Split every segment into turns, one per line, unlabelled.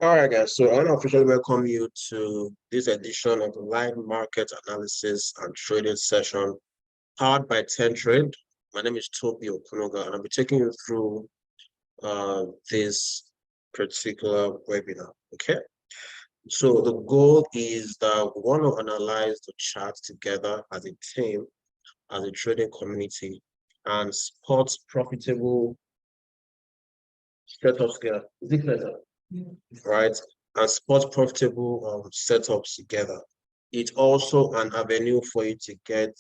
All right, guys. So I want to officially welcome you to this edition of the live market analysis and trading session powered by 10Trade. My name is Toby Okunoga, and I'll be taking you through this particular webinar. Okay. So the goal is that we want to analyze the charts together as a team, as a trading community, and spot profitable setups together. Is it clear? Right? And spot profitable setups together. It's also an avenue for you to get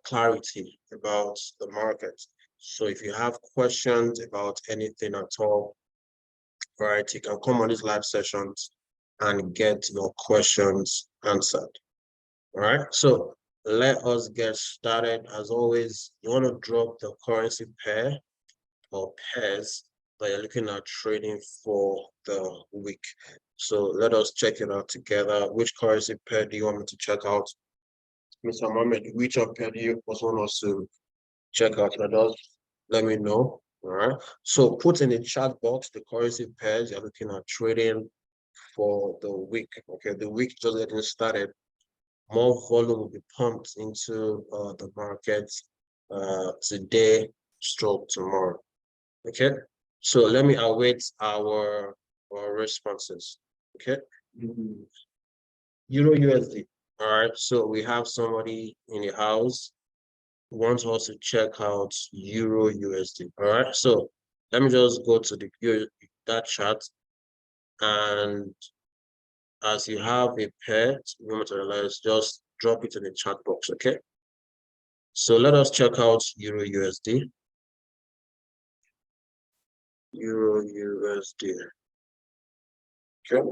clarity about the market. So if you have questions about anything at all, right, you can come on these live sessions and get your questions answered. All right, so let us get started. As always, you want to drop the currency pair or pairs that you're looking at trading for the week. So let us check it out together. Which currency pair do you want me to check out? Mr. Mohammed, which pair do you also want us to check out? Let me know. All right. So put in the chat box the currency pairs you're looking at trading for the week. Okay, the week just getting started. More volume will be pumped into the market today, stroke tomorrow. Okay, so let me await our responses. Okay, Euro USD. All right, so we have somebody in the house who wants us to check out Euro USD. All right, so let me just go to that chart, and as you have a pair to materialize, just drop it in the chat box. Okay, so let us check out Euro USD. Euro USD. Okay.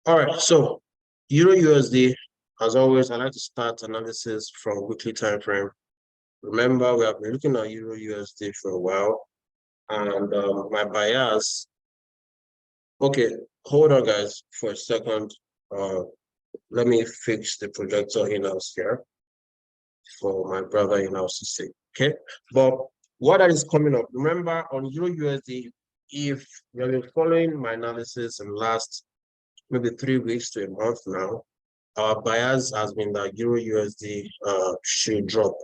All right, so Euro USD, as always, I like to start analysis from weekly time frame. Remember, we have been looking at Euro USD for a while, and my bias. Okay, hold on, guys, for a second. Let me fix the projector in-house here for my brother in-house to see. Okay, but what that is coming up, remember on Euro USD, if you have been following my analysis in the last maybe 3 weeks to a month now, our bias has been that Euro USD should drop.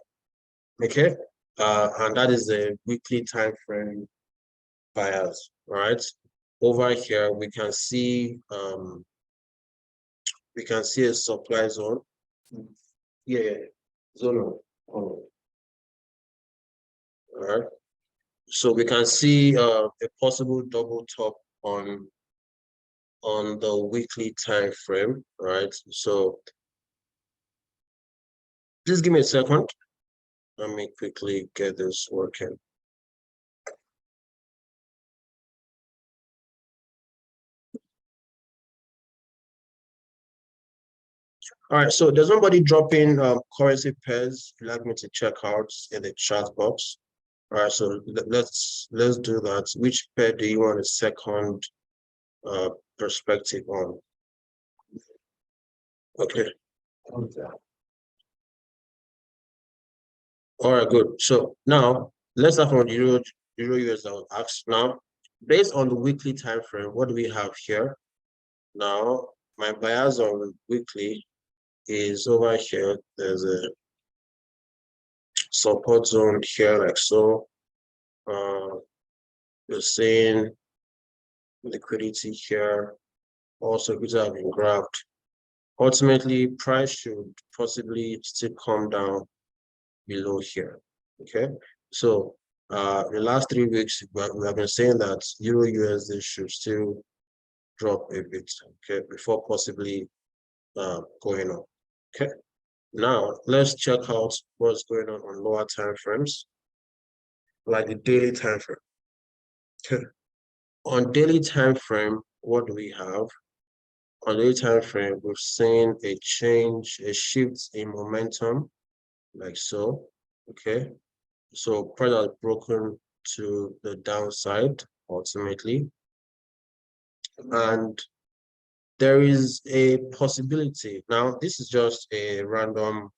Okay, and that is a weekly time frame bias. Right over here, we can see a supply zone. Yeah, zone. All right. So we can see a possible double top on the weekly time frame, right? So just give me a second. Let me quickly get this working. All right, so there's somebody dropping currency pairs you'd like me to check out in the chat box. All right, so let's do that. Which pair do you want a second perspective on? Okay. All right, good. So now let's start from Euro US ask now. Based on the weekly time frame, what do we have here? Now, my bias on weekly is over here. There's a support zone here, like so. You're seeing liquidity here. Also, which have been grabbed. Ultimately, price should possibly still come down below here. Okay, so the last 3 weeks we have been saying that Euro USD should still drop a bit, okay, before possibly going up. Okay, now let's check out what's going on lower time frames, like the daily time frame. Okay, on daily time frame, what do we have? On daily time frame, we've seen a change, a shift in momentum, like so. Okay, so price has broken to the downside ultimately. And there is a possibility. Now, this is just a random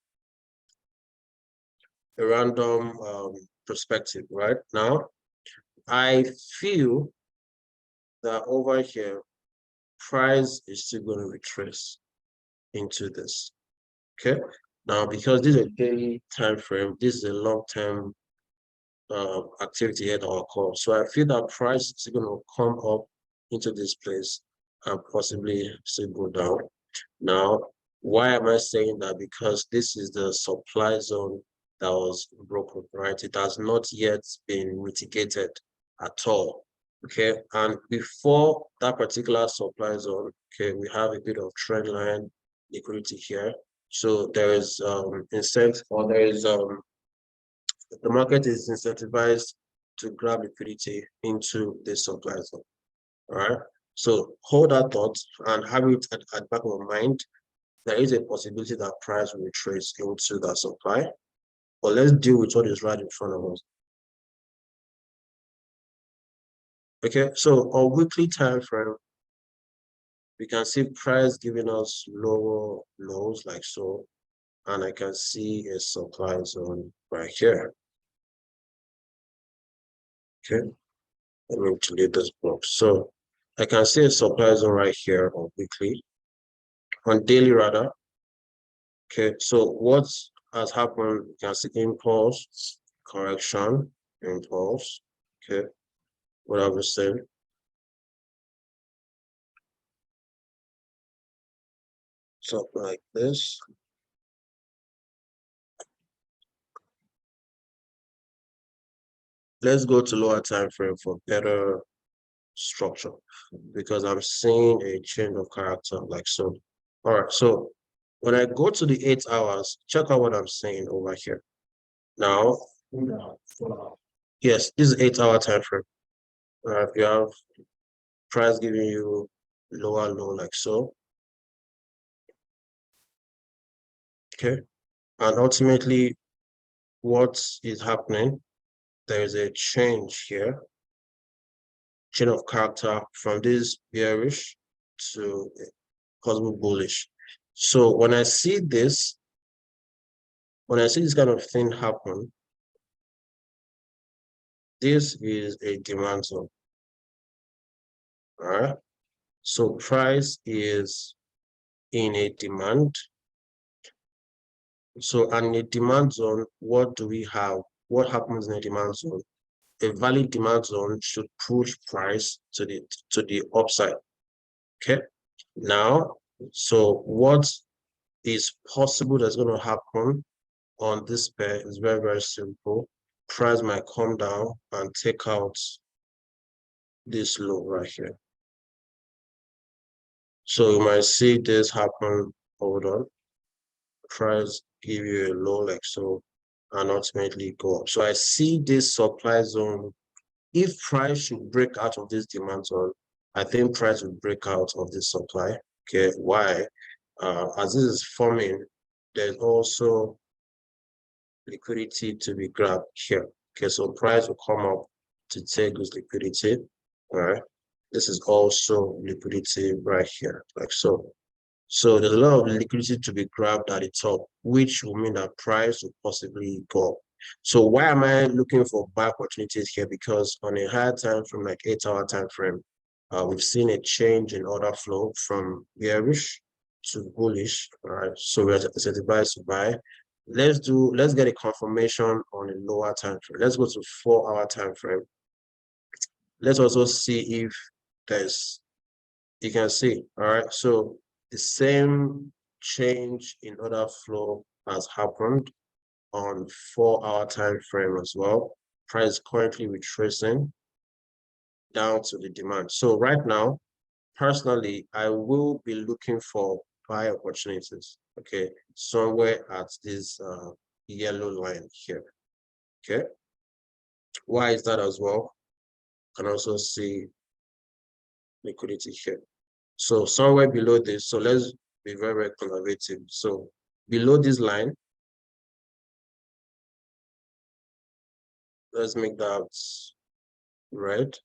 perspective, right? Now, I feel that over here, price is still going to retrace into this. Okay. Now, because this is a daily time frame, this is a long-term activity at our core. So I feel that price is going to come up into this place and possibly still go down. Now, why am I saying that? Because this is the supply zone that was broken, right? It has not yet been mitigated at all. Okay, and before that particular supply zone, okay, we have a bit of trend line liquidity here. So there is incentive, or there is the market is incentivized to grab liquidity into the supply zone. All right. So hold that thought and have it at the back of your mind. There is a possibility that price will retrace into that supply. But let's deal with what is right in front of us. Okay, so on weekly time frame, we can see price giving us lower lows like so, and I can see a supply zone right here. Okay, let me delete this box. So I can see a supply zone right here on weekly, on daily rather. Okay, so what has happened? You can see impulse, correction, impulse. Okay, what I was saying. Something like this. Let's go to lower time frame for better structure, because I'm seeing a change of character like so. All right, so when I go to the 8 hours, check out what I'm saying over here. Now, yes, this is 8-hour time frame. You have price giving you lower low like so. Okay, and ultimately, what is happening? There is a change here, change of character from this bearish to possible bullish. So when I see this kind of thing happen, this is a demand zone. All right. So price is in a demand. So in a demand zone, what do we have? What happens in a demand zone? A valid demand zone should push price to the upside. Okay. Now, so what is possible that's going to happen on this pair is very, very simple. Price might come down and take out this low right here. So you might see this happen. Hold on. Price give you a low like so, and ultimately go up. So I see this supply zone. If price should break out of this demand zone, I think price will break out of this supply. Okay, why? As this is forming, there's also liquidity to be grabbed here. Okay, so price will come up to take this liquidity. All right. This is also liquidity right here, like so. So there's a lot of liquidity to be grabbed at the top, which will mean that price will possibly go up. So why am I looking for buy opportunities here? Because on a higher time frame, like 8-hour time frame, we've seen a change in order flow from bearish to bullish. All right, so we're incentivized to buy. Let's get a confirmation on a lower time frame. Let's go to 4-hour time frame. Let's also see if there's, you can see, all right, so the same change in order flow has happened on 4-hour time frame as well. Price currently retracing down to the demand. So right now, personally, I will be looking for buy opportunities, okay, somewhere at this yellow line here, okay. Why is that as well? You can also see liquidity here. So somewhere below this, so let's be very, very conservative. So below this line, let's make that right?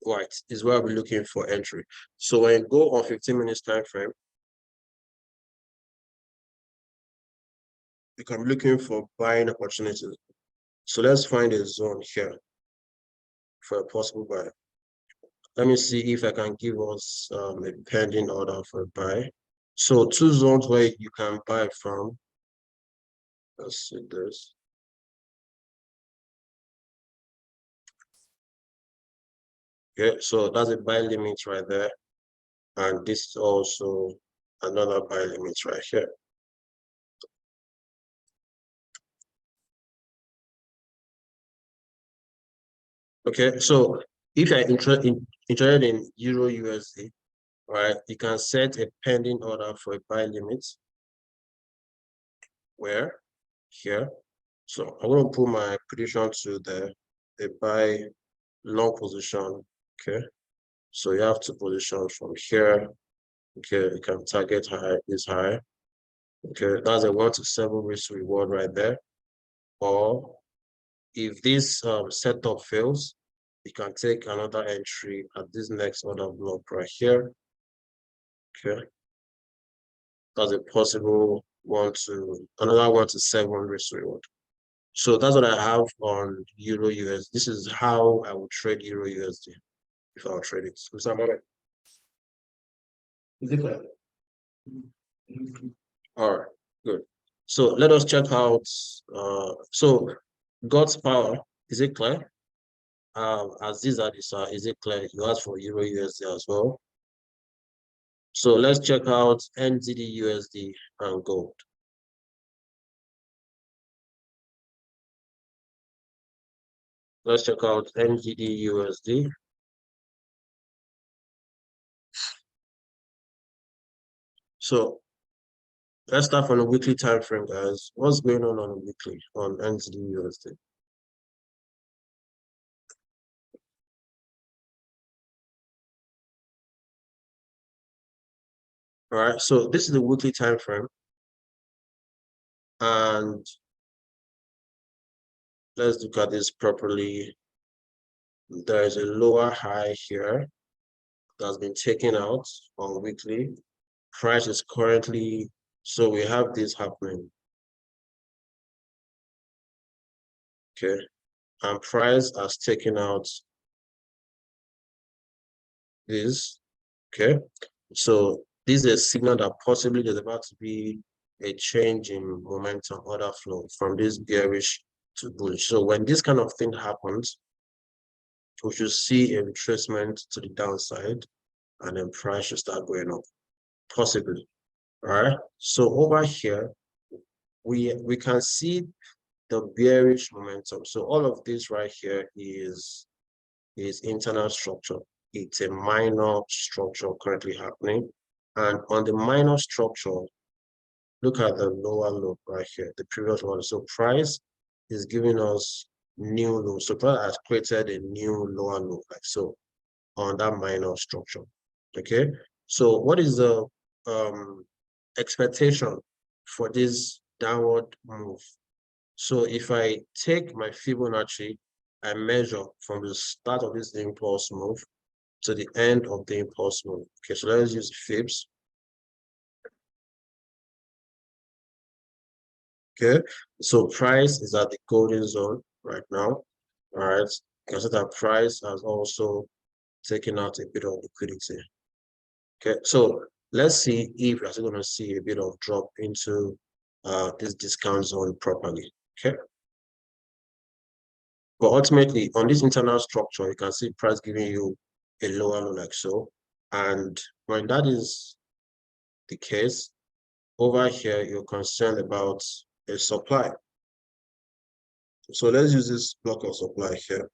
White is where we're looking for entry. So when you go on 15 minutes time frame, you can be looking for buying opportunities. So let's find a zone here for a possible buy. Let me see if I can give us a pending order for a buy. So two zones where you can buy from. Let's see this. Okay, so that's a buy limit right there. And this is also another buy limit right here. Okay, so if you're interested in Euro USD, right, you can set a pending order for a buy limit. Where? Here. So I'm going to put my prediction to the buy long position. Okay, so you have two positions from here. Okay, you can target high, this high. Okay, that's a 1 to 7 risk reward right there. Or if this setup fails, you can take another entry at this next order block right here. Okay, that's a possible another 1 to 7 risk reward. So that's what I have on Euro USD. This is how I would trade Euro USD if I would trade it. Is it clear? All right, good. So let us check out. So God's power, is it clear? Aziz Adisa, is it clear? You asked for Euro USD as well. So let's check out NZD USD and gold. Let's check out NZD USD. So let's start from the weekly time frame, guys. What's going on a weekly on NZD USD? All right, so this is the weekly time frame, and let's look at this properly. There is a lower high here that's been taken out on weekly. Price is currently, so we have this happening. Okay, and price has taken out this. Okay, so this is a signal that possibly there's about to be a change in momentum order flow from this bearish to bullish. So when this kind of thing happens, we should see a retracement to the downside, and then price should start going up, possibly. All right. So over here, we can see the bearish momentum. So all of this right here is internal structure. It's a minor structure currently happening. And on the minor structure, look at the lower low right here, the previous one. So price is giving us new low. So price has created a new lower low, like so, on that minor structure. Okay. So what is the expectation for this downward move? So if I take my Fibonacci, I measure from the start of this impulse move to the end of the impulse move. Okay, so let's use Fibs. Okay, so price is at the golden zone right now. All right, you can see that price has also taken out a bit of liquidity. Okay, so let's see if we're still going to see a bit of drop into this discount zone properly. Okay. But ultimately, on this internal structure, you can see price giving you a lower low like so. And when that is the case, over here, you're concerned about a supply. So let's use this block of supply here.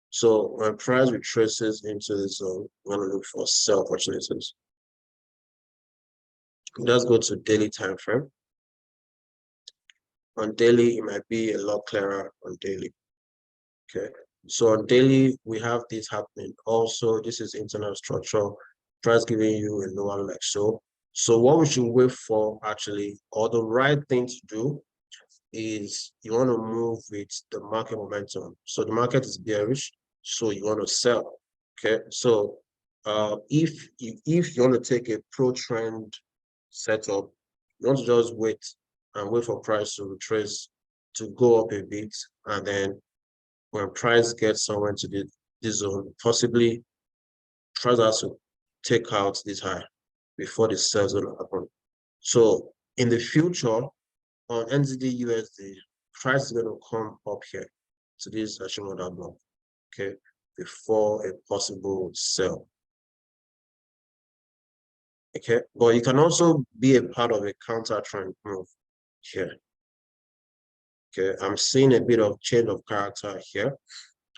So when price retraces into the zone, we're going to look for sell opportunities. Let's go to daily time frame. On daily, it might be a lot clearer on daily. Okay. So on daily, we have this happening. Also, this is internal structure, price giving you a lower like so. So what we should wait for actually, or the right thing to do is you want to move with the market momentum. So the market is bearish, so you want to sell. Okay, so if you want to take a pro trend setup, you want to just wait and wait for price to retrace to go up a bit, and then when price gets somewhere to this zone, possibly price has to take out this high before the sell zone happen. So in the future, on NZD USD, price is going to come up here to this Ashimoda block, okay, before a possible sell. Okay, but you can also be a part of a counter trend move here. Okay, I'm seeing a bit of change of character here.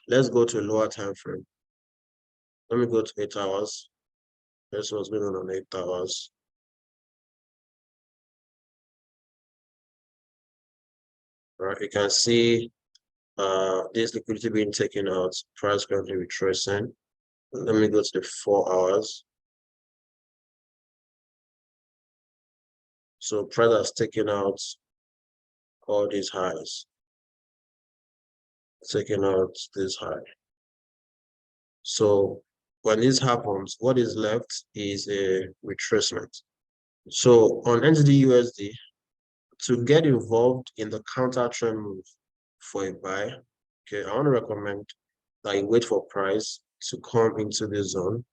Let's go to a lower time frame. Let me go to 8 hours. This was going on 8 hours. Right, you can see this liquidity being taken out, price currently retracing. Let me go to the 4 hours. So price has taken out all these highs, taking out this high. So when this happens, what is left is a retracement. So on NZD USD, to get involved in the counter trend move for a buy, okay, I want to recommend that you wait for price to come into the zone,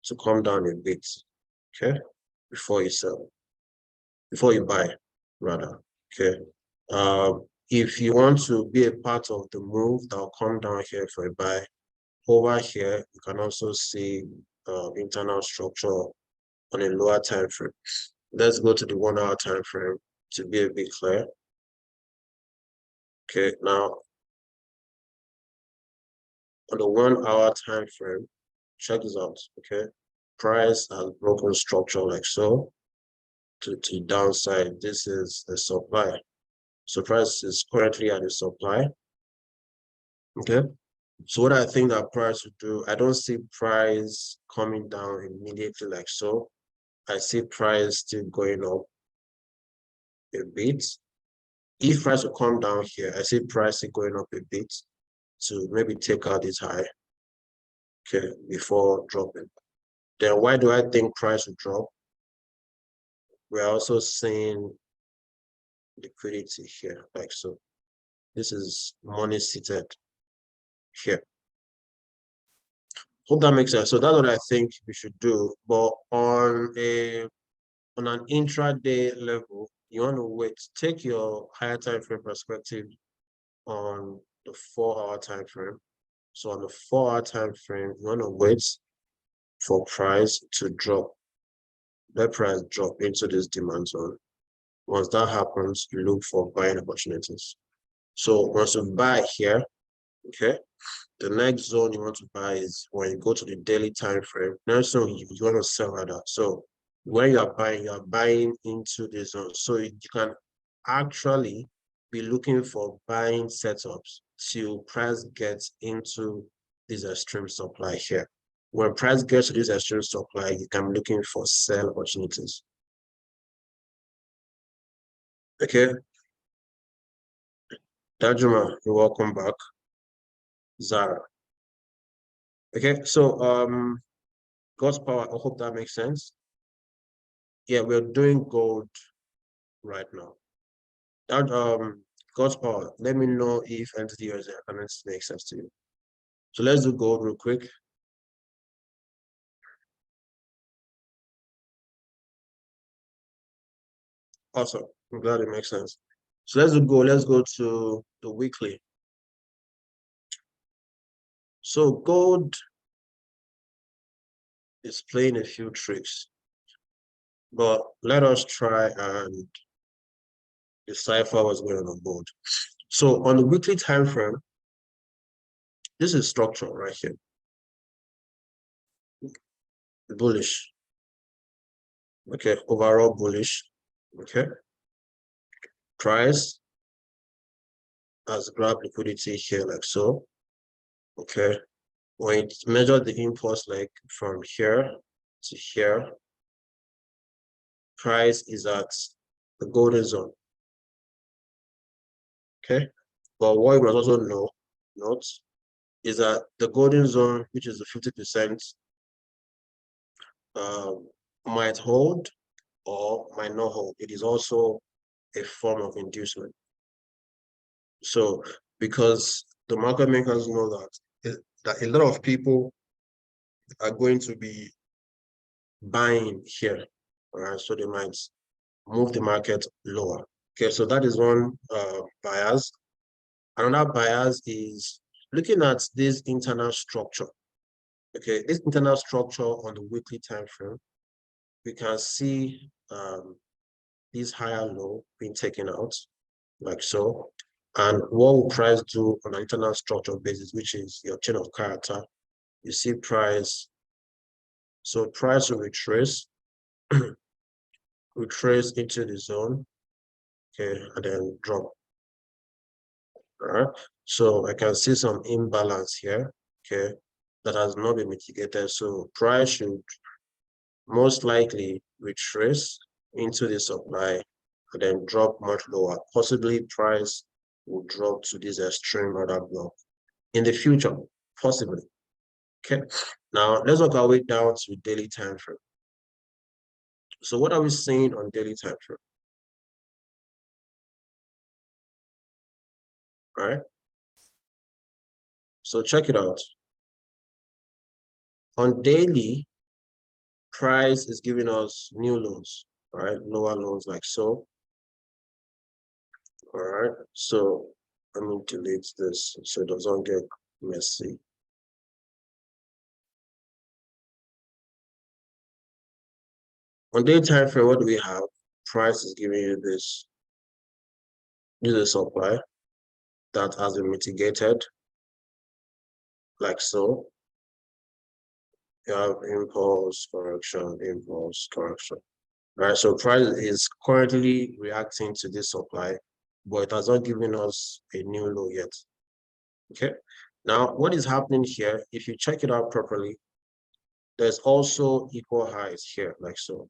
to come down a bit, okay, before you sell, before you buy, rather, okay. If you want to be a part of the move that will come down here for a buy, over here, you can also see internal structure on a lower time frame. Let's go to the 1 hour time frame to be a bit clear. Okay, now on the 1 hour time frame, check this out. Okay, price has broken structure like so to the downside. This is the supply. So price is currently at the supply. Okay, so what I think that price would do, I don't see price coming down immediately like so. I see price still going up a bit. If price will come down here, I see price going up a bit to maybe take out this high, okay, before dropping. Then why do I think price will drop? We're also seeing liquidity here, like so. This is money seated here. Hope that makes sense. So that's what I think we should do. But on an intraday level, you want to wait. Take your higher time frame perspective on the 4 hour time frame. So on the 4 hour time frame, you want to wait for price to drop. Let price drop into this demand zone. Once that happens, you look for buying opportunities. So once you buy here, okay, the next zone you want to buy is when you go to the daily time frame. Next zone you want to sell at that. So when you are buying into this zone. So you can actually be looking for buying setups till price gets into this extreme supply here. When price gets to this extreme supply, you can be looking for sell opportunities. Okay. Dajuma, you're welcome back. Zara. Okay, so God's power, I hope that makes sense. Yeah, we're doing gold right now. That God's power, let me know if entity or comments make sense to you. So let's do gold real quick. Awesome. I'm glad it makes sense. So let's do gold. Let's go to the weekly. So gold is playing a few tricks, but let us try and decipher what's going on board. So on the weekly time frame, this is structure right here. Bullish. Okay, overall bullish. Okay. Price has grabbed liquidity here like so. Okay. When it measured the impulse like from here to here, price is at the golden zone. Okay, but what you must also note is that the golden zone, which is the 50%, might hold or might not hold. It is also a form of inducement. So, because the market makers know that a lot of people are going to be buying here, all right? So they might move the market lower. Okay, so that is one bias. Another bias is looking at this internal structure. Okay, this internal structure on the weekly time frame, we can see this higher low being taken out, like so. And what will price do on an internal structure basis, which is your chain of character? You see price. So price will retrace, retrace into the zone, okay, and then drop. All right. So I can see some imbalance here, okay, that has not been mitigated. So price should most likely retrace into the supply and then drop much lower. Possibly price will drop to this extreme order block in the future, possibly. Okay. Now let's work our way down to daily time frame. So what are we seeing on daily time frame? All right. So check it out. On daily, price is giving us new lows, all right, lower lows like so. All right, so let me delete this so it doesn't get messy. On day time frame, what do we have? Price is giving you this. This is supply that has been mitigated, like so. You have impulse, correction, impulse, correction. All right, so price is currently reacting to this supply, but it has not given us a new low yet. Okay, now what is happening here, if you check it out properly, there's also equal highs here, like so.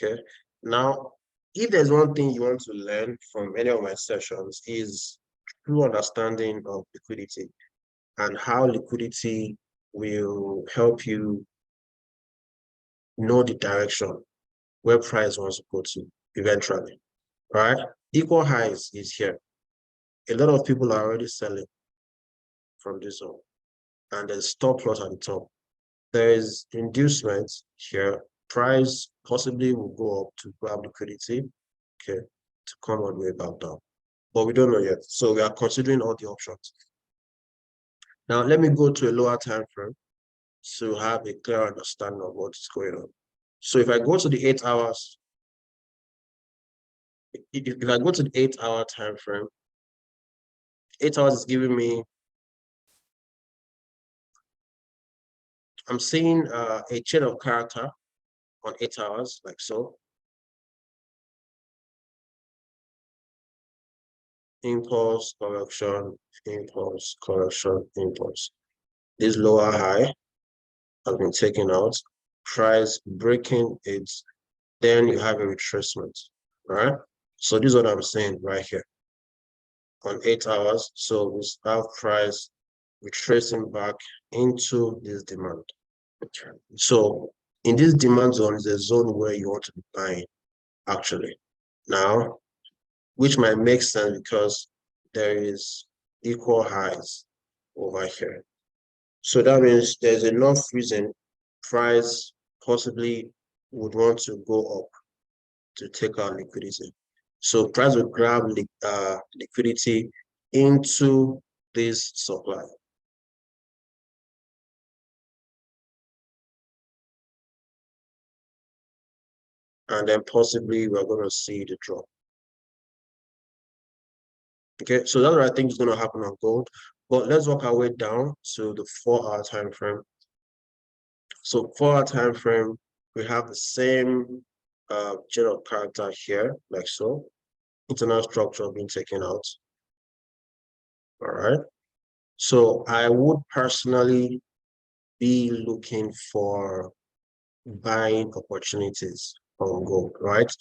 Okay, now if there's one thing you want to learn from any of my sessions is true understanding of liquidity and how liquidity will help you know the direction where price wants to go to eventually, right? Equal highs is here. A lot of people are already selling from this zone, and there's stop loss at the top. There is inducement here. Price possibly will go up to grab liquidity, okay, to come all the way back down. But we don't know yet. So we are considering all the options. Now, let me go to a lower time frame to have a clear understanding of what's going on. So if I go to the 8 hours, if I go to the 8-hour time frame, 8 hours is giving me, I'm seeing a chain of character on 8 hours, like so. Impulse, correction, impulse, correction, impulse. This lower high has been taken out. Price breaking it, then you have a retracement, right? So this is what I'm saying right here on 8 hours. So we have price retracing back into this demand. So in this demand zone is a zone where you want to be buying actually now, which might make sense because there is equal highs over here. So that means there's enough reason price possibly would want to go up to take out liquidity. So price will grab liquidity into this supply. And then possibly we're going to see the drop. Okay, so that's what I think is going to happen on gold. But let's work our way down to the 4-hour time frame. So 4-hour time frame, we have the same general character here, like so. Internal structure being taken out. All right. So I would personally be looking for buying opportunities on gold, right?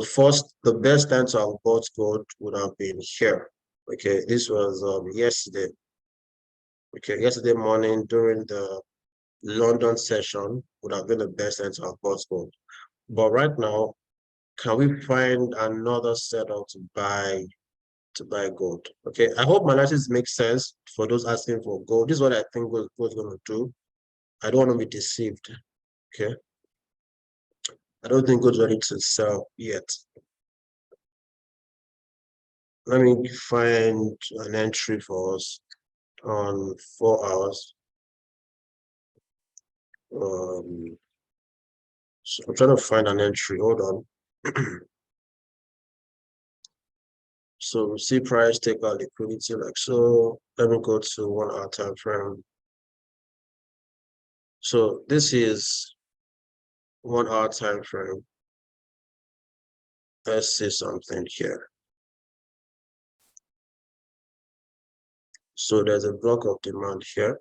the best time to have bought gold would have been here. Okay, this was yesterday. Okay, yesterday morning during the London session would have been the best time to have bought gold. But right now, can we find another setup to buy gold? Okay, I hope my analysis makes sense for those asking for gold. This is what I think gold's going to do. I don't want to be deceived. Okay, I don't think gold's ready to sell yet. Let me find an entry for us on 4 hours. So I'm trying to find an entry. Hold on. So we see price take out liquidity like so. Let me go to 1 hour time frame. So this is 1 hour time frame. Let's see something here. So there's a block of demand here.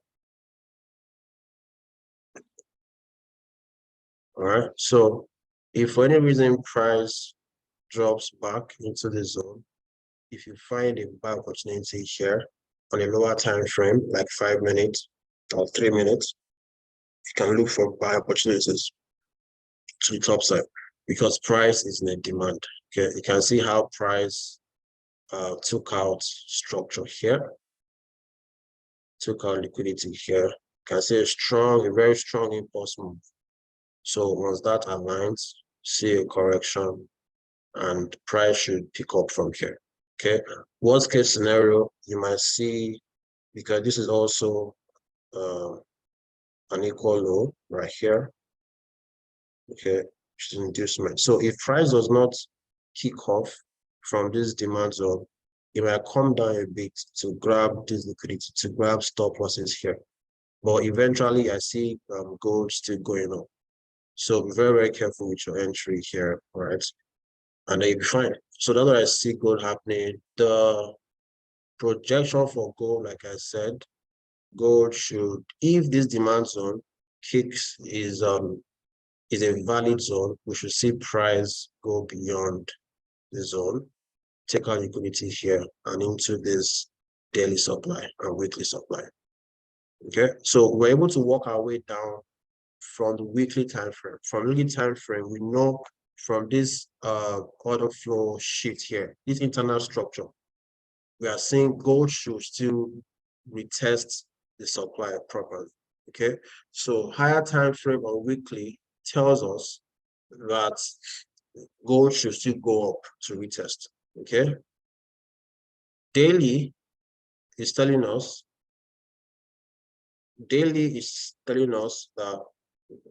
All right. So if for any reason price drops back into the zone, if you find a buy opportunity here on a lower time frame, like 5 minutes or 3 minutes, you can look for buy opportunities to the top side because price is in a demand. Okay, you can see how price took out structure here, took out liquidity here. You can see a very strong impulse move. So once that aligns, see a correction and price should pick up from here. Okay, worst case scenario, you might see, because this is also an equal low right here. Okay, which is inducement. So if price does not kick off from this demand zone, it might come down a bit to grab this liquidity, to grab stop losses here. But eventually, I see gold still going up. So be very, very careful with your entry here, all right? And then you'll be fine. So that's what I see gold happening. The projection for gold, like I said, gold should, if this demand zone kicks is a valid zone, we should see price go beyond the zone, take out liquidity here and into this daily supply and weekly supply. Okay, so we're able to work our way down from the weekly time frame. From the weekly time frame, we know from this order flow shift here, this internal structure, we are seeing gold should still retest the supply properly. Okay, so higher time frame or weekly tells us that gold should still go up to retest. Okay, daily is telling us that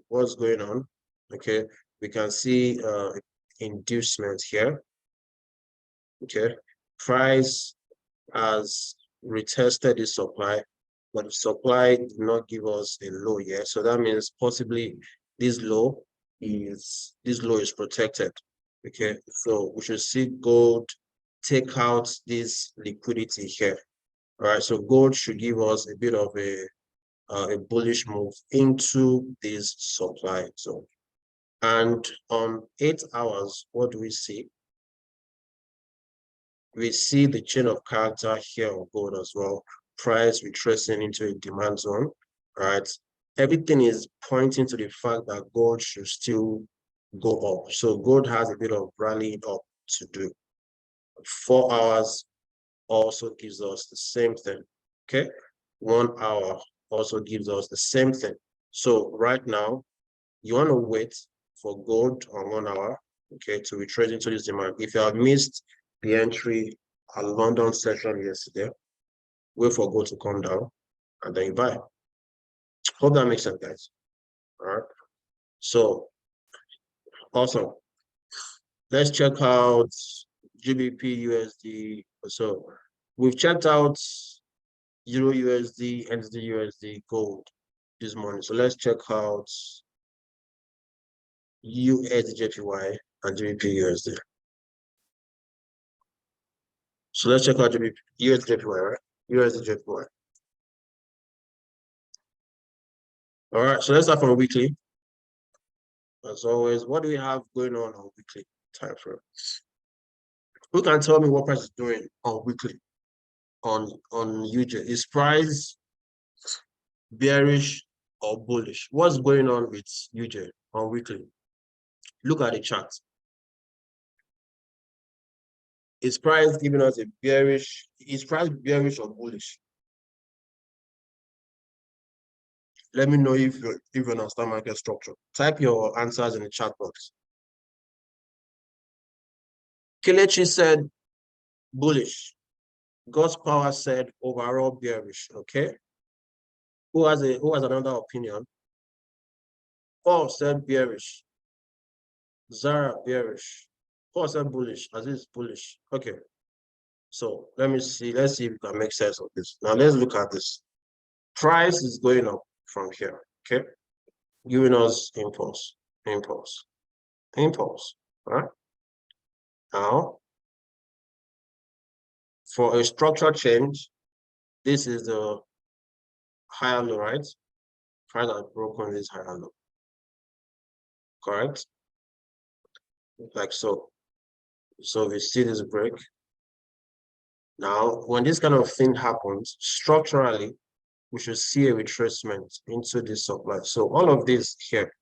what's going on. Okay, we can see inducement here. Okay, price has retested the supply, but the supply did not give us a low yet. So that means possibly this low is protected. Okay, so we should see gold take out this liquidity here. All right, so gold should give us a bit of a bullish move into this supply zone. And on 8 hours, what do we see? We see the chain of character here of gold as well. Price retracing into a demand zone, right? Everything is pointing to the fact that gold should still go up. So gold has a bit of rallying up to do. 4 hours also gives us the same thing, okay? 1 hour also gives us the same thing. So right now, you want to wait for gold on 1 hour, okay, to retrace into this demand. If you have missed the entry at London session yesterday, wait for gold to come down and then you buy. Hope that makes sense, guys. All right. So awesome. Let's check out GBP USD. So we've checked out Euro USD, NZD USD, gold this morning. So let's check out USDJPY and GBP USD. So let's check out USDJPY, right? USDJPY. All right, so let's start from weekly. As always, what do we have going on weekly time frame? Who can tell me what price is doing on weekly on UJ? Is price bearish or bullish? What's going on with UJ on weekly? Look at the chart. Is price giving us a bearish? Is price bearish or bullish? Let me know if you understand market structure. Type your answers in the chat box. Kelechi said bullish. God's power said overall bearish. Okay. Who has another opinion? Paul said bearish. Zara bearish. Paul said bullish. Aziz bullish. Okay. So let's see if we can make sense of this. Now let's look at this. Price is going up from here. Okay. Giving us impulse. Right? Now, for a structural change, this is the higher low, right? Price has broken this higher low. Correct? Like so. So we see this break. Now, when this kind of thing happens, structurally, we should see a retracement into this supply. So all of this here,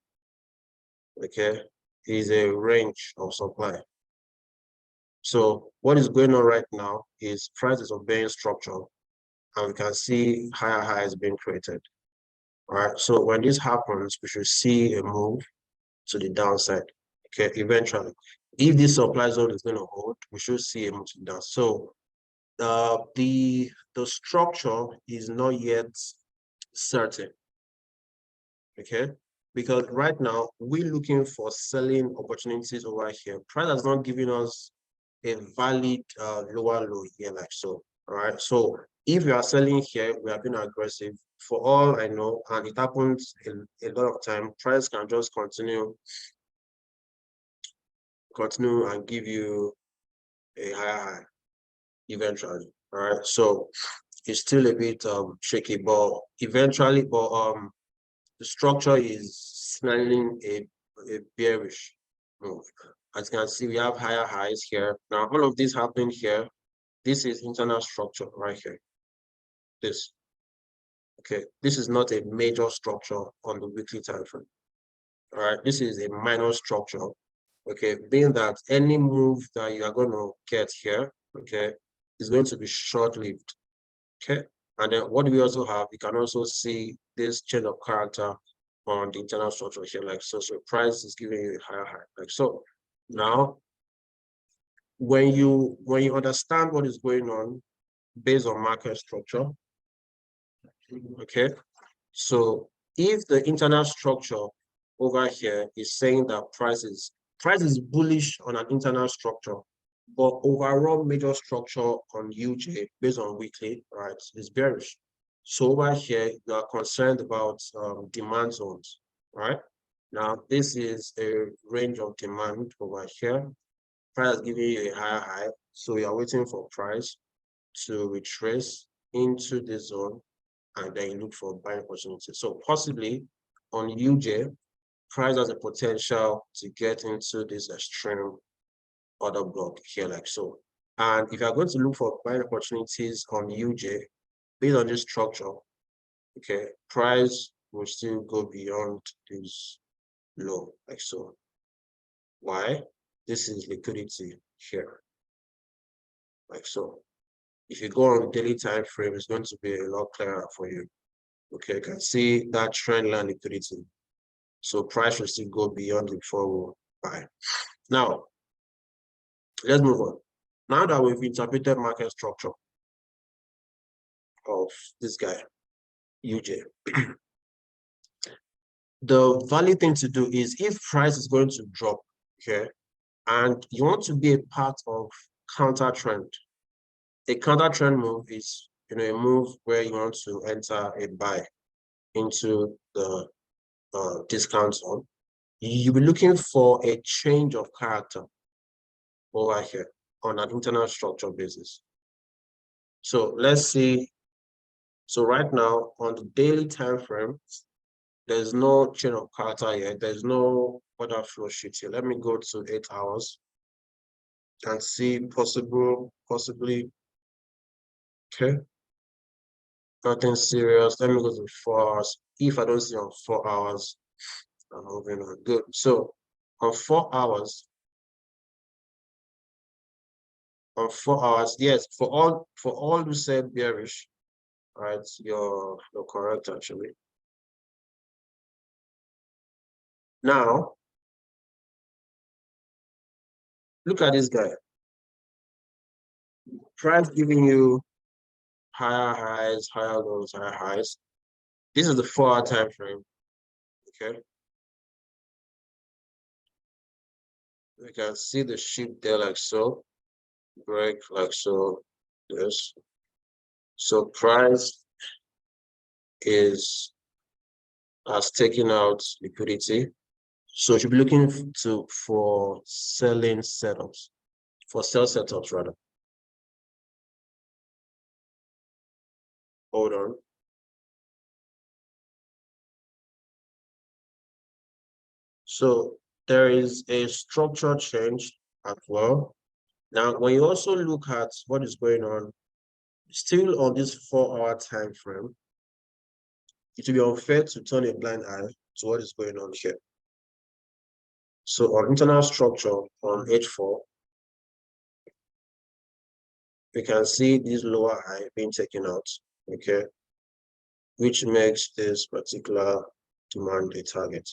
okay, is a range of supply. So what is going on right now is prices obeying structure, and we can see higher highs being created. All right. So when this happens, we should see a move to the downside. Okay, eventually. If this supply zone is going to hold, we should see a move to the downside. So the structure is not yet certain. Okay, because right now we're looking for selling opportunities over here. Price has not given us a valid lower low here, like so. All right. So if you are selling here, we are being aggressive. For all I know, and it happens a lot of time, price can just continue and give you a higher high eventually. All right. So it's still a bit shaky, but eventually, the structure is signaling a bearish move. As you can see, we have higher highs here. Now, all of this happening here, this is internal structure right here. This. Okay, this is not a major structure on the weekly time frame. All right, this is a minor structure. Okay, being that any move that you are going to get here, okay, is going to be short-lived. Okay, and then what do we also have? You can also see this change of character on the internal structure here, like so. So price is giving you a higher high, like so. Now, when you understand what is going on based on market structure, okay. So if the internal structure over here is saying that price is bullish on an internal structure, but overall major structure on UJ based on weekly, right, is bearish. So over here, you are concerned about demand zones, right? Now, this is a range of demand over here. Price is giving you a higher high. So we are waiting for price to retrace into this zone and then look for buying opportunity. So possibly on UJ, price has a potential to get into this extreme order block here, like so. And if you're going to look for buying opportunities on UJ, based on this structure, okay, price will still go beyond this low, like so. Why? This is liquidity here, like so. If you go on daily time frame, it's going to be a lot clearer for you. Okay, you can see that trend line liquidity. So price will still go beyond it before we buy. Now, let's move on. Now that we've interpreted market structure of this guy, UJ, the valid thing to do is if price is going to drop, okay, and you want to be a part of counter trend. A counter trend move is a move where you want to enter a buy into the discount zone. You'll be looking for a change of character over here on an internal structure basis. So let's see. So right now on the daily time frame, There's no chain of character here. There's no order flow sheet here. Let me go to 8 hours and see possibly, okay, nothing serious. Let me go to 4 hours. If I don't see on 4 hours, I'm moving on. Good. So on 4 hours, yes, for all who said bearish, right? You're correct actually. Now, look at this guy. Price giving you higher highs, higher lows, higher highs. This is the 4-hour time frame. Okay. We can see the shift there like so, break like so, this. So price has taken out liquidity. So you should be looking for selling setups, for sell setups rather. Hold on. So there is a structure change as well. Now, when you also look at what is going on, still on this 4-hour time frame, it will be unfair to turn a blind eye to what is going on here. So on internal structure on H4, we can see this lower high being taken out, okay, which makes this particular demand a target.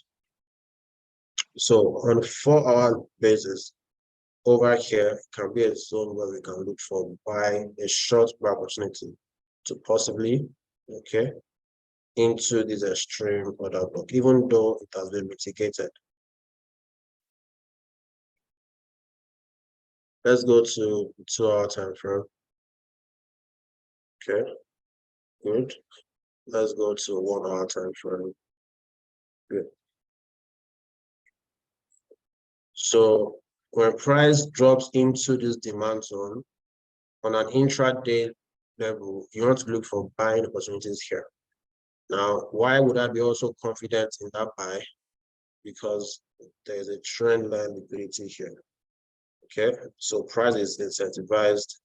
So on a 4-hour basis, over here can be a zone where we can look for buy a short opportunity to possibly, okay, into this extreme order block, even though it has been mitigated. Let's go to 2-hour time frame. Okay, good. Let's go to 1-hour time frame. Good. So when price drops into this demand zone on an intraday level, you want to look for buying opportunities here. Now, why would I be also confident in that buy? Because there's a trend line liquidity here. Okay, so price is incentivized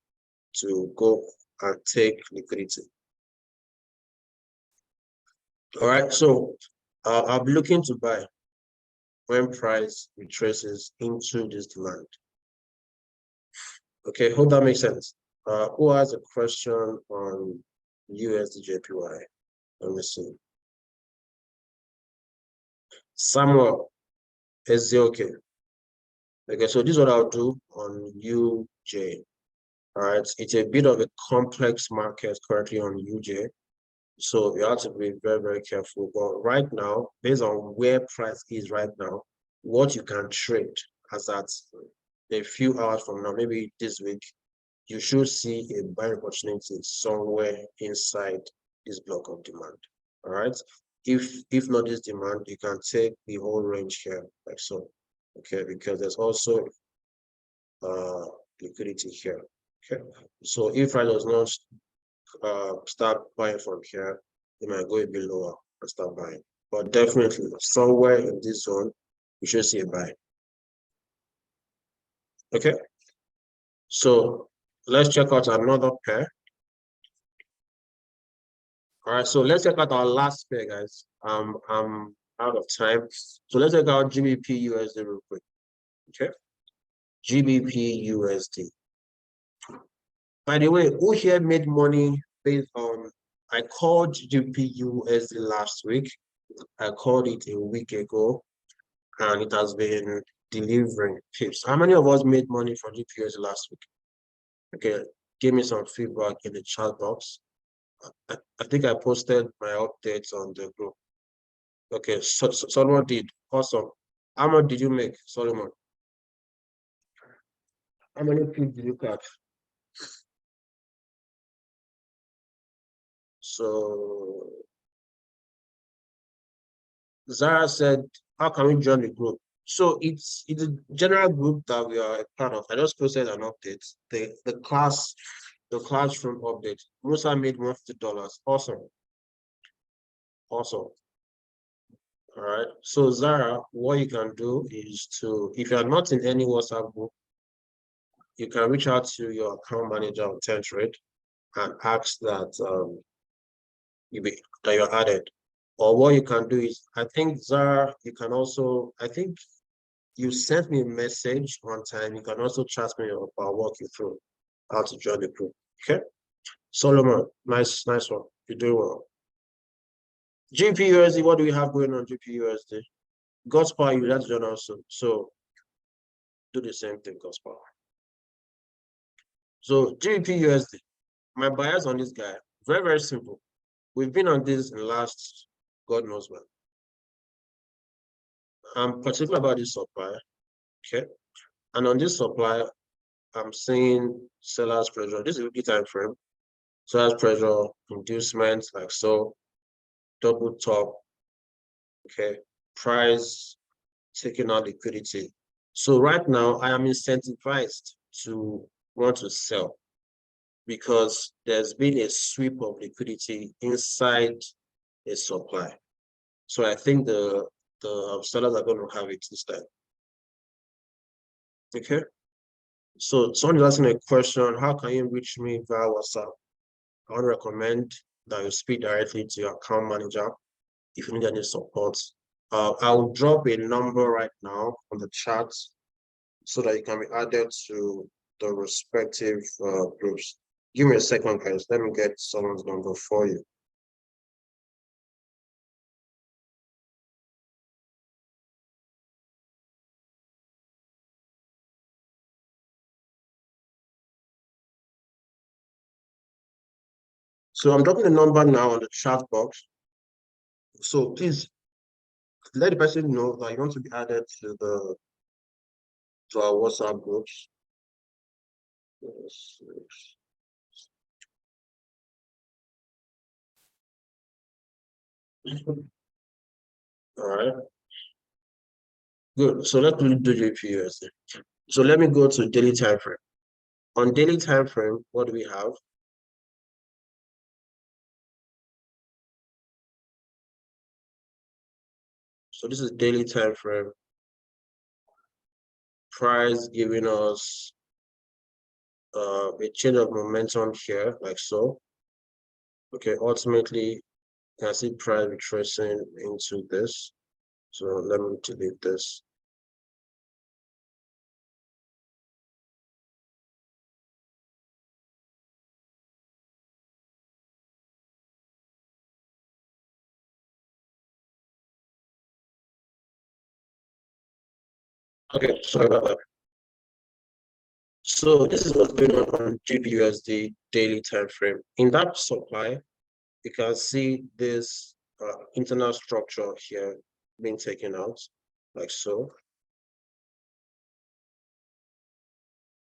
to go and take liquidity. All right, so I'll be looking to buy when price retraces into this demand. Okay, hope that makes sense. Who has a question on USDJPY? Let me see. Samuel, is it okay? Okay, so this is what I'll do on UJ. All right, it's a bit of a complex market currently on UJ. So you have to be very, very careful. But right now, based on where price is right now, what you can trade as at a few hours from now, maybe this week, you should see a buying opportunity somewhere inside this block of demand. All right. If not this demand, you can take the whole range here, like so. Okay, because there's also liquidity here. Okay. So if I does not start buying from here, it might go a bit lower and start buying. But definitely somewhere in this zone, you should see a buy. Okay. So let's check out another pair. All right, so let's check out our last pair, guys. I'm out of time. So let's check out GBP USD real quick. Okay. GBP USD. By the way, who here made money based on I called GBP USD last week. I called it a week ago, and it has been delivering pips. How many of us made money from GBP USD last week? Okay, give me some feedback in the chat box. I think I posted my updates on the group. Okay, so Solomon did. Awesome. How much did you make, Solomon? How many pips did you catch? So Zara said, how can we join the group? So it's a general group that we are a part of. I just posted an update. The classroom update. Musa made $150. Awesome. Awesome. All right. So Zara, what you can do is to, if you are not in any WhatsApp group, you can reach out to your account manager on TenTrade and ask that that you're added. Or what you can do is, I think Zara, you can also, I think you sent me a message one time. You can also chat me up. I'll walk you through how to join the group. Okay. Solomon, nice one. You're doing well. GPUSD, what do we have going on GPUSD? God's power, you that's join also. So do the same thing, God's power. So GPUSD, my bias on this guy, very, very simple. We've been on this in the last, God knows when. I'm particular about this supply, okay? And on this supply, I'm seeing sellers pressure. This is a weekly time frame. Sellers pressure, inducements like so, double top, okay? Price, taking out liquidity. So right now, I am incentivized to want to sell because there's been a sweep of liquidity inside a supply. So I think the sellers are going to have it this time. Okay. So someone is asking a question, how can you reach me via WhatsApp? I would recommend that you speak directly to your account manager if you need any support. I'll drop a number right now on the chat so that you can be added to the respective groups. Give me a second, guys. Let me get someone's number for you. So I'm dropping the number now on the chat box. So please let the person know that you want to be added to our WhatsApp groups. Yes. All right. Good. So let's do GPUSD. So let me go to daily time frame. On daily time frame, what do we have? So this is daily time frame. Price giving us a change of momentum here, like so. Okay, ultimately, you can see price retracing into this. So let me delete this. Okay, sorry about that. So this is what's going on GPUSD daily time frame. In that supply, you can see this internal structure here being taken out, like so.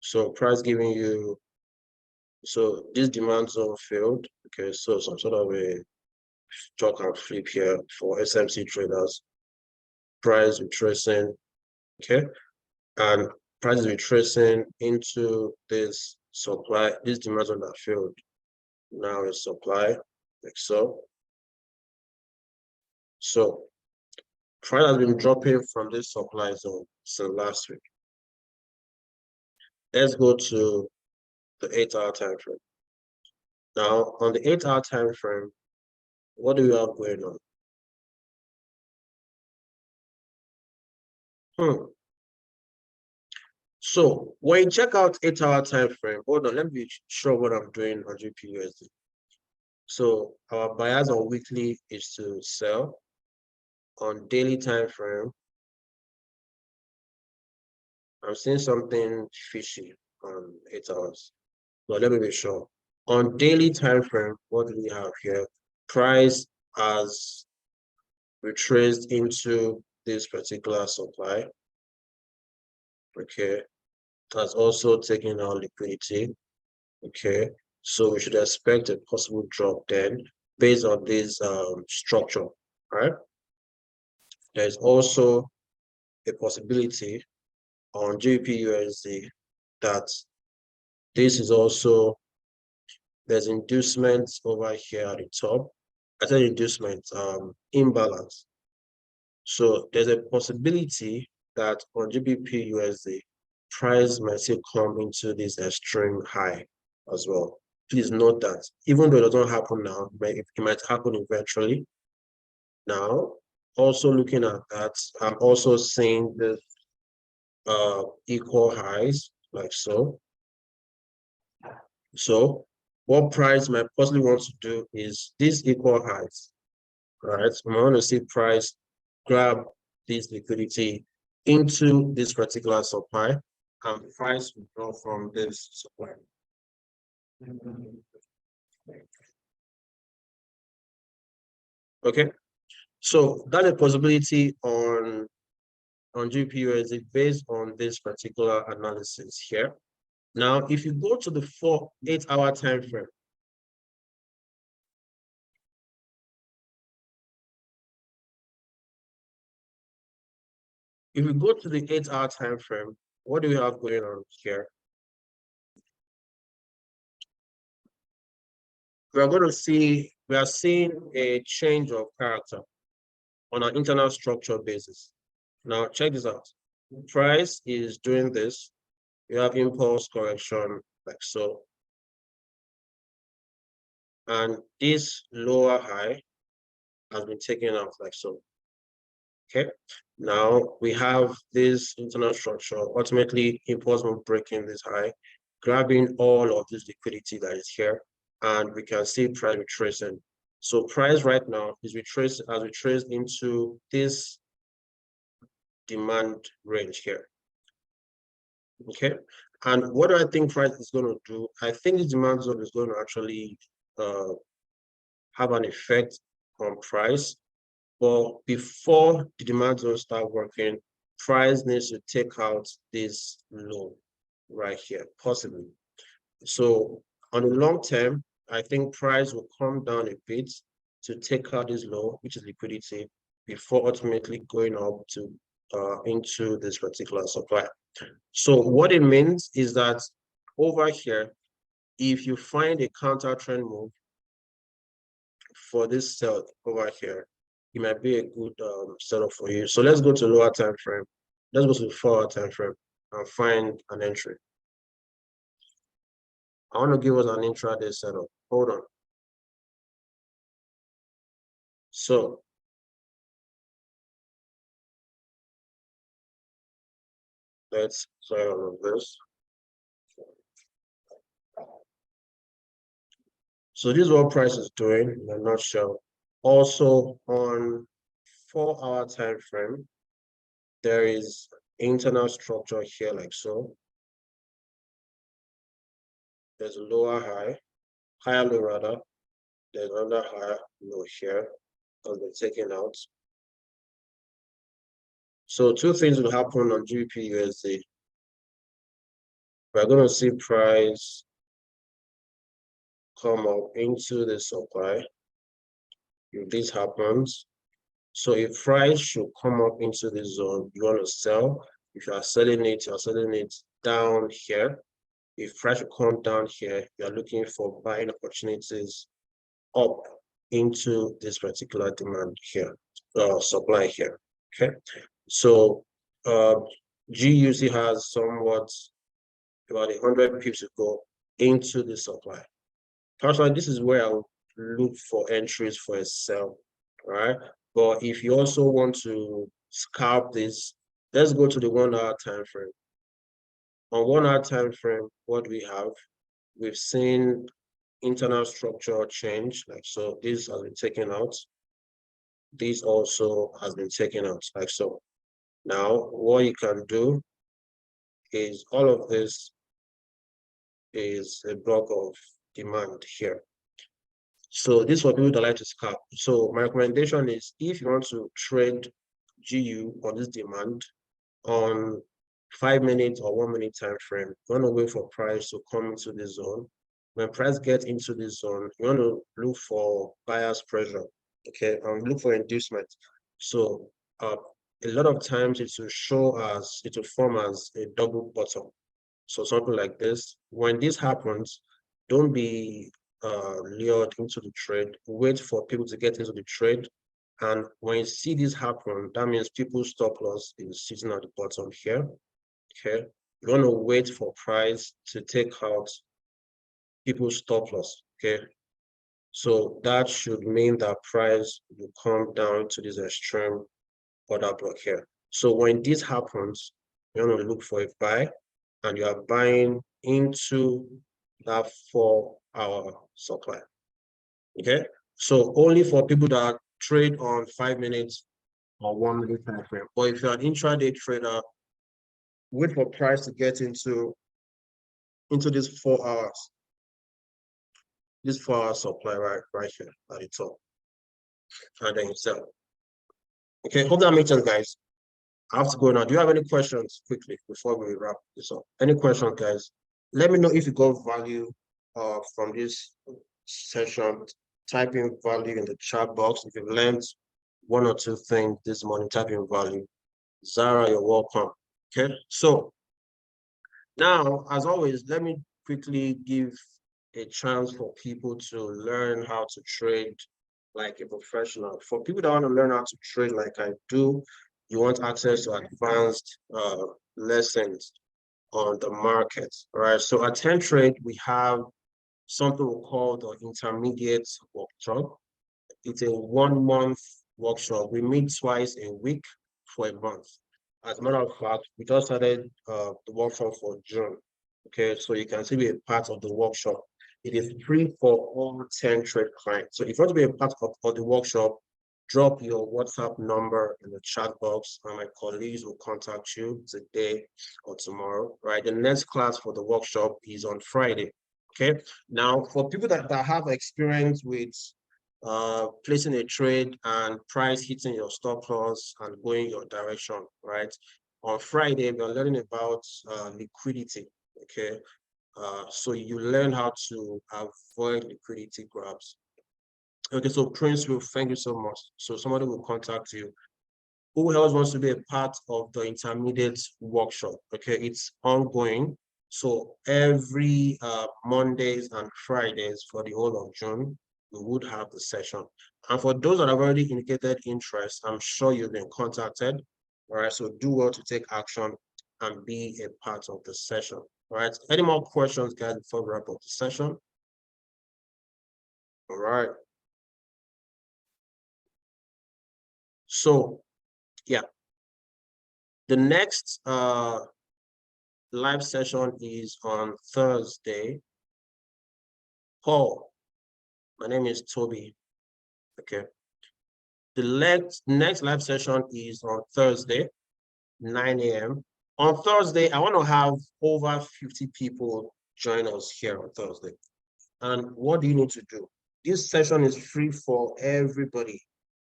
So price giving you, so this demand zone failed. Okay, so some sort of a chalk and flip here for SMC traders. Price retracing, okay, and price is retracing into this supply, this demand zone that failed. Now it's supply, like so. So price has been dropping from this supply zone since last week. Let's go to the 8-hour time frame. Now, on the 8-hour time frame, what do we have going on? So when you check out 8-hour time frame, hold on, let me show what I'm doing on GPUSD. So our bias on weekly is to sell. On daily time frame, I'm seeing something fishy on 8 hours. But let me be sure. On daily time frame, what do we have here? Price has retraced into this particular supply. Okay, it has also taken out liquidity. Okay, so we should expect a possible drop then based on this structure, right? There's also a possibility on GPUSD that this is also, there's inducements over here at the top. I said inducement, imbalance. So there's a possibility that on GBP USD, price might still come into this extreme high as well. Please note that even though it doesn't happen now, it might happen eventually. Now, also looking at that, I'm also seeing the equal highs like so. So what price might possibly want to do is these equal highs, right? I want to see price grab this liquidity into this particular supply and price withdraw from this supply. Okay, so that's a possibility on GPUSD based on this particular analysis here. Now, if you go to the 8-hour time frame, if we go to the 8-hour time frame, what do we have going on here? We are seeing a change of character on an internal structure basis. Now, check this out. Price is doing this. You have impulse correction like so. And this lower high has been taken out like so. Okay. Now we have this internal structure, ultimately impulse move breaking this high, grabbing all of this liquidity that is here, and we can see price retracing. So price right now is retraced into this demand range here. Okay. And what do I think price is going to do? I think the demand zone is going to actually have an effect on price. But before the demand zone start working, price needs to take out this low right here, possibly. So on the long term, I think price will come down a bit to take out this low, which is liquidity, before ultimately going up to into this particular supply. So what it means is that over here, if you find a counter trend move for this sell over here, it might be a good setup for you. So let's go to lower time frame. Let's go to the 4-hour time frame and find an entry. I want to give us an intraday setup. Hold on. So let's try all of this. So this is what price is doing in a nutshell. Also on 4-hour time frame, there is internal structure here like so. There's a lower high, higher low rather. There's another higher low here has been taken out. So two things will happen on GBP USD. We're going to see price come up into the supply if this happens. So if price should come up into the zone, you want to sell. If you are selling it, you're selling it down here. If price should come down here, you're looking for buying opportunities up into this particular demand here, supply here. Okay. So GUC has somewhat about 100 pips to go into the supply. Personally, this is where I would look for entries for a sell, right? But if you also want to scalp this, let's go to the 1-hour time frame. On 1-hour time frame, what do we have? We've seen internal structure change, like so. This has been taken out. This also has been taken out, like so. Now, what you can do is all of this is a block of demand here. So this is for people that like to scalp. So my recommendation is if you want to trade GU on this demand on 5 minutes or 1 minute time frame, you want to wait for price to come into the zone. When price gets into the zone, you want to look for buyer's pressure, okay, and look for inducement. So a lot of times it will form as a double bottom. So something like this. When this happens, don't be lured into the trade. Wait for people to get into the trade And when you see this happen, that means people's stop loss is sitting at the bottom here. Okay, you want to wait for price to take out people's stop loss. Okay, so that should mean that price will come down to this extreme order block here. So when this happens, you want to look for a buy, and you are buying into that 4-hour supply. Okay, so only for people that trade on 5 minutes or 1 minute time frame. But if you're an intraday trader, wait for price to get into this 4 hours, this 4-hour supply right here at the top, and then you sell. Okay, hope that makes sense, guys. I have to go now. Do you have any questions quickly before we wrap this up? Any questions, guys? Let me know if you got value from this session. Type in value in the chat box. If you've learned 1 or 2 things this morning, type in value. Zara, you're welcome. Okay, so now, as always, let me quickly give a chance for people to learn how to trade like a professional. For people that want to learn how to trade like I do, you want access to advanced lessons on the market, right? So at 10 Trade, we have something we call the intermediate workshop. It's a 1-month workshop. We meet twice a week for a month. As a matter of fact, we just started the workshop for June. Okay, so you can still be a part of the workshop. It is free for all 10 Trade clients. So if you want to be a part of the workshop, drop your WhatsApp number in the chat box, and my colleagues will contact you today or tomorrow, right? The next class for the workshop is on Friday. Okay, now for people that have experience with placing a trade and price hitting your stop loss and going your direction, right? On Friday, we're learning about liquidity, okay? So you learn how to avoid liquidity grabs. Okay, so Prince will thank you so much. So somebody will contact you. Who else wants to be a part of the intermediate workshop? Okay, it's ongoing. So every Mondays and Fridays for the whole of June, we would have the session. And for those that have already indicated interest, I'm sure you've been contacted. All right, so do well to take action and be a part of the session. All right, any more questions, guys, before we wrap up the session? All right. So, yeah, the next live session is on Thursday. Paul, my name is Toby. Okay. The next live session is on Thursday, 9 a.m. On Thursday, I want to have over 50 people join us here on Thursday. And what do you need to do? This session is free for everybody.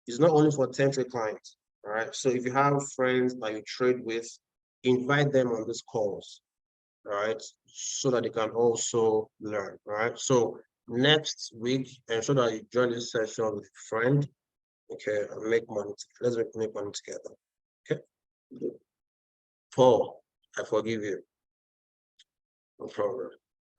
It's not only for 10 Trade clients, all right? So if you have friends that you trade with, invite them on these calls, all right? So that they can also learn, all right? So next week, ensure that you join this session with a friend, okay, and make money. Let's make money together, okay? Paul, I forgive you. No problem.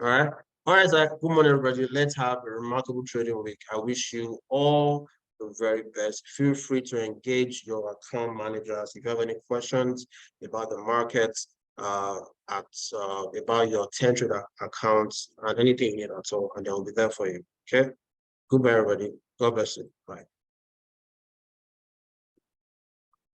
All right. All right, Zach. Good morning, everybody. Let's have a remarkable trading week. I wish you all the very best. Feel free to engage your account managers if you have any questions about the markets, about your 10 Trade accounts, and anything you need at all, and they'll be there for you. Okay. Goodbye, everybody. God bless you. Bye.